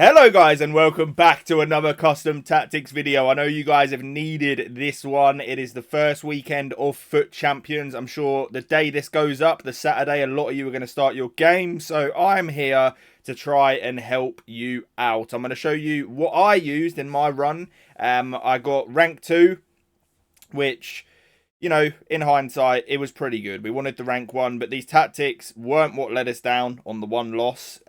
Hello guys and welcome back to another custom tactics video. I know you guys have needed this one. It is the first weekend of Foot Champions. I'm sure the day this goes up, the Saturday, a lot of you are going to start your game. So I'm here to try and help you out. I'm going to show you what I used in my run. I got rank 2, which, you know, in hindsight, it was pretty good. We wanted the rank 1, but these tactics weren't what let us down on the one loss.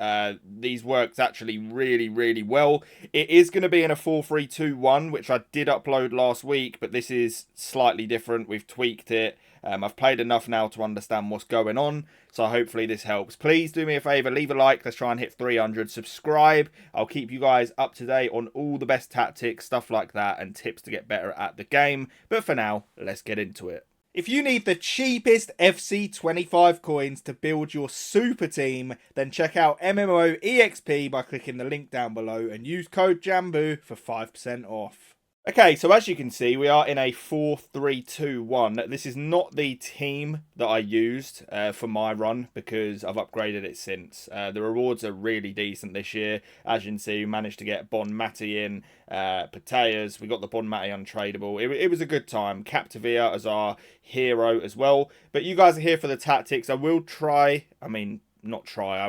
These worked actually really well. It is going to be in a 4-3-2-1, which I did upload last week, but this is slightly different. We've tweaked it. I've played enough now to understand what's going on, so hopefully this helps. Please do me a favour, leave a like. Let's try and hit 300. Subscribe. I'll keep you guys up to date on all the best tactics, stuff like that, and tips to get better at the game. But for now, let's get into it. If you need the cheapest FC25 coins to build your super team, then check out MMOEXP by clicking the link down below and use code JambooUK for 5% off. Okay, so as you can see, we are in a 4-3-2-1. This is not the team that I used for my run because I've upgraded it since. The rewards are really decent this year. As you can see, we managed to get Bon Mati in, Pateas. We got the Bon Mati untradeable. It was a good time. Captivia as our hero as well. But you guys are here for the tactics. I will try, I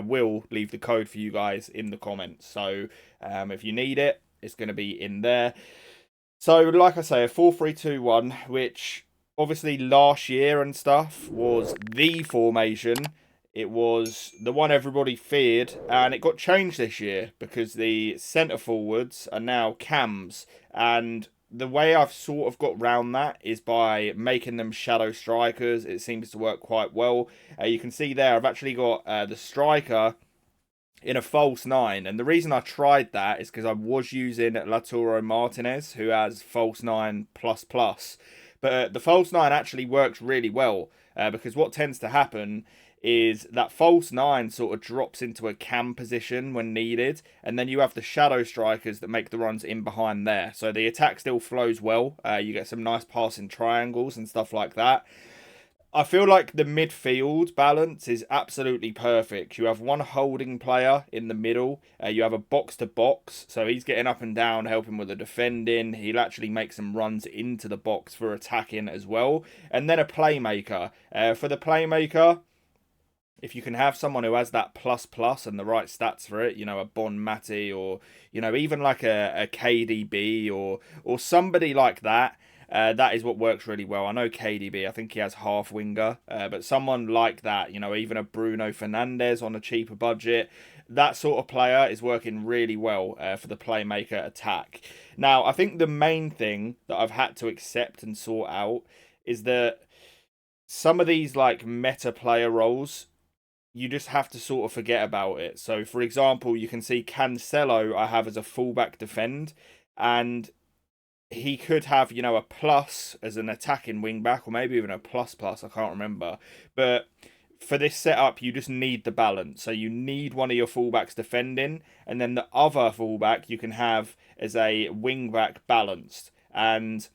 will leave the code for you guys in the comments. So if you need it, it's going to be in there. So, like I say, a 4-3-2-1, which obviously last year and stuff was the formation. It was the one everybody feared, and it got changed this year because the centre forwards are now cams. And the way I've sort of got round that is by making them shadow strikers. It seems to work quite well. You can see there, I've actually got the striker in a false 9, and the reason I tried that is because I was using Lautaro Martinez, who has false 9 plus, but the false 9 actually works really well because what tends to happen is that false 9 sort of drops into a cam position when needed, and then you have the shadow strikers that make the runs in behind there, so the attack still flows well. You get some nice passing triangles and stuff like that. I feel like the midfield balance is absolutely perfect. You have one holding player in the middle. You have a box-to-box, so he's getting up and down, helping with the defending. He'll actually make some runs into the box for attacking as well. And then a playmaker. For the playmaker, if you can have someone who has that plus and the right stats for it, you know, a Bon Mati or, you know, even like a KDB or somebody like that, that is what works really well. I know KDB, I think he has half winger, but someone like that, you know, even a Bruno Fernandes on a cheaper budget, that sort of player is working really well for the playmaker attack. Now, I think the main thing that I've had to accept and sort out is that some of these like meta player roles, you just have to sort of forget about it. So, for example, you can see Cancelo I have as a fullback defend, and he could have, you know, a plus as an attacking wing back, or maybe even a plus, I can't remember. But for this setup, you just need the balance. So you need one of your fullbacks defending, and then the other fullback you can have as a wing back balanced. And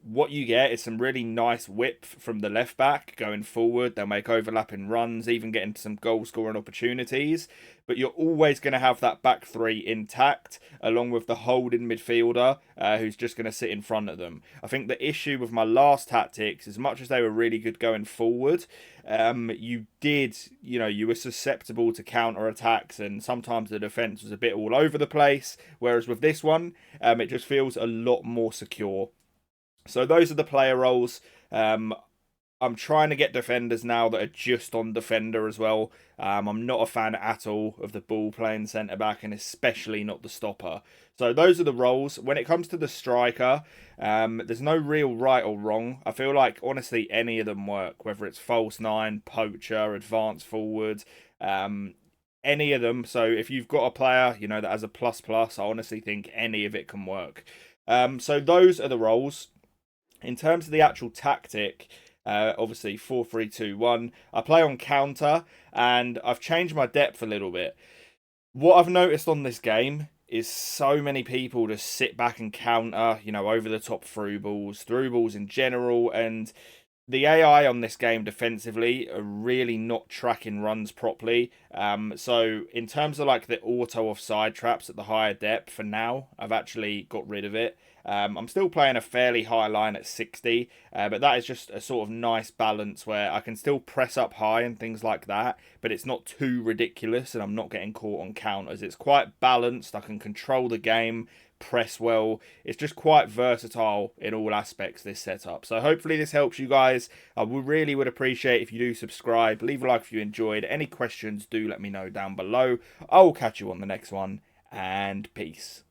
what you get is some really nice width from the left back going forward. They'll make overlapping runs, even get into some goal scoring opportunities. But you're always going to have that back three intact, along with the holding midfielder who's just going to sit in front of them. I think the issue with my last tactics, as much as they were really good going forward, you were susceptible to counter attacks, and sometimes the defense was a bit all over the place. Whereas with this one, it just feels a lot more secure. So those are the player roles. I'm trying to get defenders now that are just on defender as well. I'm not a fan at all of the ball playing centre back, and especially not the stopper. So those are the roles. When it comes to the striker, there's no real right or wrong. I feel like honestly any of them work, whether it's false 9, poacher, advanced forward, any of them. So if you've got a player, you know, that has a plus, I honestly think any of it can work. So those are the roles. In terms of the actual tactic, obviously 4-3-2-1, I play on counter, and I've changed my depth a little bit. What I've noticed on this game is so many people just sit back and counter, you know, over the top through balls in general, and the AI on this game defensively are really not tracking runs properly. So in terms of like the auto offside traps at the higher depth, for now, I've actually got rid of it. I'm still playing a fairly high line at 60, but that is just a sort of nice balance where I can still press up high and things like that, but it's not too ridiculous and I'm not getting caught on counters. It's quite balanced. I can control the game, press well. It's just quite versatile in all aspects, this setup. So hopefully this helps you guys. I really would appreciate if you do subscribe, leave a like if you enjoyed. Any questions, do let me know down below. I will catch you on the next one, and peace.